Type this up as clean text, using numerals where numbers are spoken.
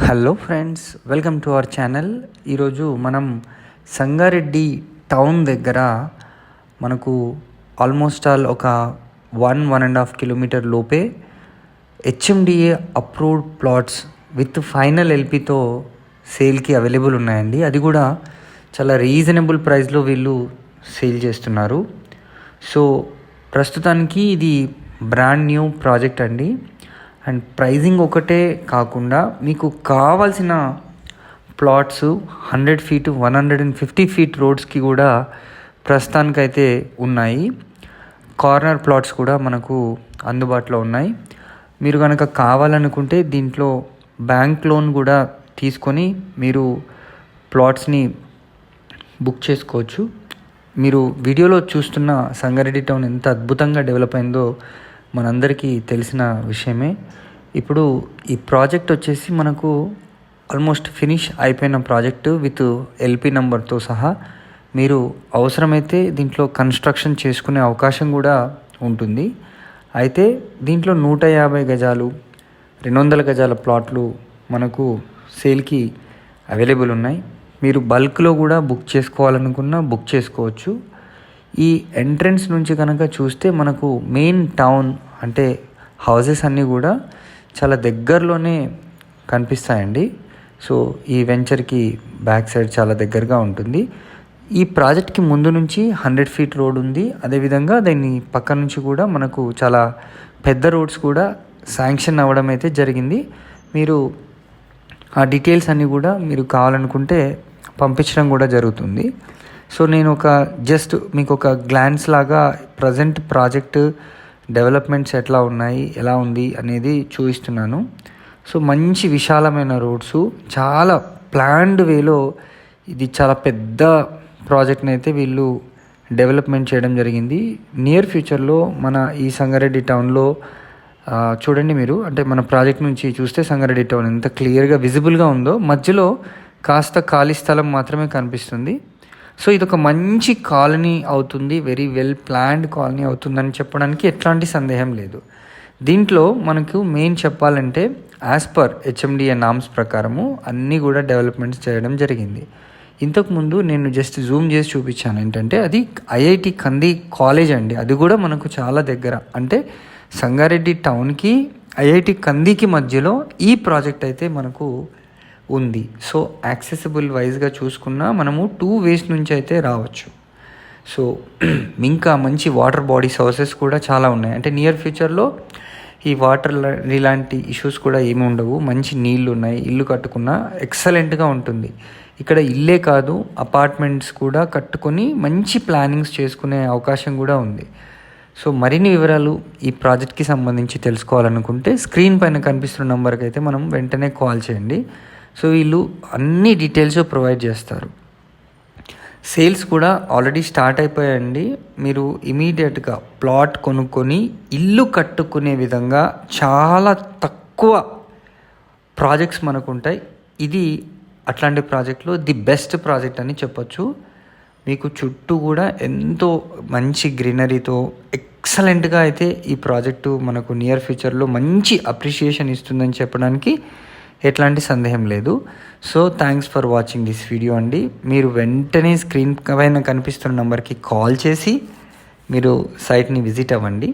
Hello friends, welcome to our channel. ఈరోజు మనం Sangareddy town దగ్గర మనకు ఆల్మోస్ట్ ఆల్ ఒక 1.5 కిలోమీటర్ లోపే HMDA approved plots with final ఎల్పితో సేల్కి అవైలబుల్ ఉన్నాయండి. అది కూడా చాలా రీజనబుల్ ప్రైస్లో వీళ్ళు సేల్ చేస్తున్నారు. సో ప్రస్తుతానికి ఇది బ్రాండ్ న్యూ ప్రాజెక్ట్ అండి. అండ్ ప్రైజింగ్ ఒకటే కాకుండా మీకు కావాల్సిన ప్లాట్స్ 100 ఫీట్ 150 ఫీట్ రోడ్స్కి కూడా ప్రస్తుతానికైతే ఉన్నాయి. కార్నర్ ప్లాట్స్ కూడా మనకు అందుబాటులో ఉన్నాయి. మీరు కనుక కావాలనుకుంటే దీంట్లో బ్యాంక్ లోన్ కూడా తీసుకొని మీరు ప్లాట్స్ని బుక్ చేసుకోవచ్చు. మీరు వీడియోలో చూస్తున్న సంగారెడ్డి టౌన్ ఎంత అద్భుతంగా డెవలప్ అయిందో మనందరికీ తెలిసిన విషయమే. ఇప్పుడు ఈ ప్రాజెక్ట్ వచ్చేసి మనకు ఆల్మోస్ట్ ఫినిష్ అయిపోయిన ప్రాజెక్టు విత్ ఎల్పి నెంబర్తో సహా. మీరు అవసరమైతే దీంట్లో కన్స్ట్రక్షన్ చేసుకునే అవకాశం కూడా ఉంటుంది. అయితే దీంట్లో 150 గజాలు 200 గజాల ప్లాట్లు మనకు సేల్కి అవైలబుల్ ఉన్నాయి. మీరు బల్క్లో కూడా బుక్ చేసుకోవాలనుకున్నా బుక్ చేసుకోవచ్చు. ఈ ఎంట్రన్స్ నుంచి కనుక చూస్తే మనకు మెయిన్ టౌన్ అంటే హౌసెస్ అన్నీ కూడా చాలా దగ్గరలోనే కనిపిస్తాయండి. సో ఈ వెంచర్కి బ్యాక్ సైడ్ చాలా దగ్గరగా ఉంటుంది. ఈ ప్రాజెక్ట్కి ముందు నుంచి 100 ఫీట్ రోడ్ ఉంది. అదేవిధంగా దాన్ని పక్క నుంచి కూడా మనకు చాలా పెద్ద రోడ్స్ కూడా శాంక్షన్ అవ్వడం అయితే జరిగింది. మీరు ఆ డీటెయిల్స్ అన్నీ కూడా మీరు కావాలనుకుంటే పంపించడం కూడా జరుగుతుంది. సో నేను జస్ట్ మీకు ఒక గ్లాన్స్ లాగా ప్రజెంట్ ప్రాజెక్ట్ డెవలప్మెంట్స్ ఎట్లా ఉన్నాయి, ఎలా ఉంది అనేది చూపిస్తున్నాను. సో మంచి విశాలమైన రోడ్స్, చాలా ప్లాన్డ్ వేలో ఇది చాలా పెద్ద ప్రాజెక్ట్ని అయితే వీళ్ళు డెవలప్మెంట్ చేయడం జరిగింది. నియర్ ఫ్యూచర్లో మన ఈ సంగారెడ్డి టౌన్లో చూడండి మీరు, అంటే మన ప్రాజెక్ట్ నుంచి చూస్తే సంగారెడ్డి టౌన్ ఎంత క్లియర్గా విజిబుల్గా ఉందో, మధ్యలో కాస్త ఖాళీ స్థలం మాత్రమే కనిపిస్తుంది. సో ఇది ఒక మంచి కాలనీ అవుతుంది, వెరీ వెల్ ప్లాన్డ్ కాలనీ అవుతుందని చెప్పడానికి ఎట్లాంటి సందేహం లేదు. దీంట్లో మనకు మెయిన్ చెప్పాలంటే యాజ్ పర్ హెచ్ఎండిఏ నామ్స్ ప్రకారము అన్నీ కూడా డెవలప్మెంట్స్ చేయడం జరిగింది. ఇంతకుముందు నేను జస్ట్ జూమ్ చేసి చూపించాను. ఏంటంటే అది ఐఐటి కంది కాలేజ్ అండి. అది కూడా మనకు చాలా దగ్గర, అంటే సంగారెడ్డి టౌన్కి ఐఐటి కందికి మధ్యలో ఈ ప్రాజెక్ట్ అయితే మనకు ఉంది. సో యాక్సెసిబుల్ వైజ్గా చూసుకున్నా మనము 2 ways నుంచి అయితే రావచ్చు. సో ఇంకా మంచి వాటర్ బాడీ సోర్సెస్ కూడా చాలా ఉన్నాయి. అంటే నియర్ ఫ్యూచర్లో ఈ వాటర్ ఇలాంటి ఇష్యూస్ కూడా ఏమి ఉండవు. మంచి నీళ్ళు ఉన్నాయి. ఇల్లు కట్టుకున్నా ఎక్సలెంట్గా ఉంటుంది. ఇక్కడ ఇల్లే కాదు, అపార్ట్మెంట్స్ కూడా కట్టుకొని మంచి ప్లానింగ్స్ చేసుకునే అవకాశం కూడా ఉంది. సో మరిన్ని వివరాలు ఈ ప్రాజెక్ట్కి సంబంధించి తెలుసుకోవాలనుకుంటే స్క్రీన్ పైన కనిపిస్తున్న నెంబర్కి అయితే మనం వెంటనే కాల్ చేయండి. సో వీళ్ళు అన్ని డీటెయిల్స్ ప్రొవైడ్ చేస్తారు. సేల్స్ కూడా ఆల్రెడీ స్టార్ట్ అయిపోయాయండి. మీరు ఇమీడియట్గా ప్లాట్ కొనుక్కొని ఇల్లు కట్టుకునే విధంగా చాలా తక్కువ ప్రాజెక్ట్స్ మనకు ఉంటాయి. ఇది అట్లాంటి ప్రాజెక్ట్లో ది బెస్ట్ ప్రాజెక్ట్ అని చెప్పొచ్చు. మీకు చుట్టూ కూడా ఎంతో మంచి గ్రీనరీతో ఎక్సలెంట్గా అయితే ఈ ప్రాజెక్టు మనకు నియర్ ఫ్యూచర్లో మంచి అప్రిషియేషన్ ఇస్తుందని చెప్పడానికి ఎట్లాంటి సందేహం లేదు. So thanks for watching this video అండి. మీరు వెంటనే స్క్రీన్ పైన కనిపిస్తున్న నెంబర్కి కాల్ చేసి మీరు సైట్ని విజిట్ అవ్వండి.